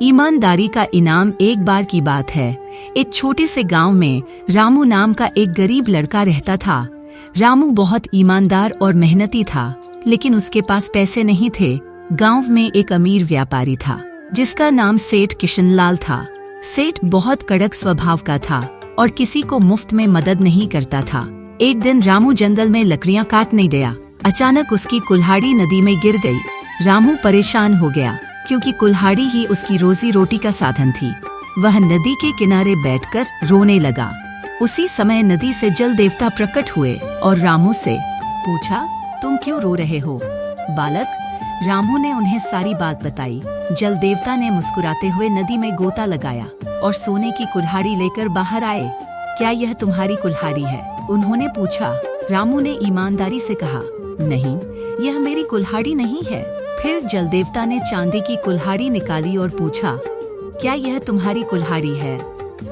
ईमानदारी का इनाम। एक बार की बात है, एक छोटे से गांव में रामू नाम का एक गरीब लड़का रहता था। रामू बहुत ईमानदार और मेहनती था, लेकिन उसके पास पैसे नहीं थे। गांव में एक अमीर व्यापारी था जिसका नाम सेठ किशनलाल था। सेठ बहुत कड़क स्वभाव का था और किसी को मुफ्त में मदद नहीं करता था। एक दिन रामू जंगल में लकड़ियां काटने गया। अचानक उसकी कुल्हाड़ी नदी में गिर गई। रामू परेशान हो गया क्योंकि कुल्हाड़ी ही उसकी रोजी रोटी का साधन थी। वह नदी के किनारे बैठकर रोने लगा। उसी समय नदी से जल देवता प्रकट हुए और रामू से पूछा, तुम क्यों रो रहे हो बालक? रामू ने उन्हें सारी बात बताई। जल देवता ने मुस्कुराते हुए नदी में गोता लगाया और सोने की कुल्हाड़ी लेकर बाहर आए। क्या यह तुम्हारी कुल्हाड़ी है? उन्होंने पूछा। रामू ने ईमानदारी से कहा, नहीं, यह मेरी कुल्हाड़ी नहीं है। फिर जल देवता ने चांदी की कुल्हाड़ी निकाली और पूछा, क्या यह तुम्हारी कुल्हाड़ी है?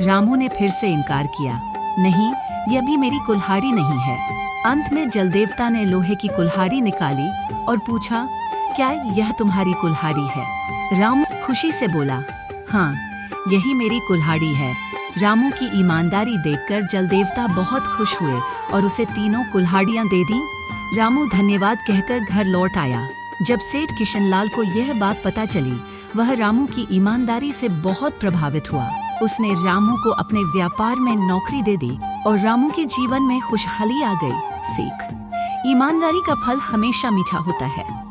रामू ने फिर से इनकार किया, नहीं, यह भी मेरी कुल्हाड़ी नहीं है। अंत में जल देवता ने लोहे की कुल्हाड़ी निकाली और पूछा, क्या यह तुम्हारी कुल्हाड़ी है? रामू खुशी से बोला, हाँ, यही मेरी कुल्हाड़ी है। रामू की ईमानदारी देखकर जल देवता बहुत खुश हुए और उसे तीनों कुल्हाड़ियां दे दी। रामू धन्यवाद कहकर घर लौट आया। जब सेठ किशनलाल को यह बात पता चली, वह रामू की ईमानदारी से बहुत प्रभावित हुआ। उसने रामू को अपने व्यापार में नौकरी दे दी और रामू के जीवन में खुशहाली आ गई। सीख: ईमानदारी का फल हमेशा मीठा होता है।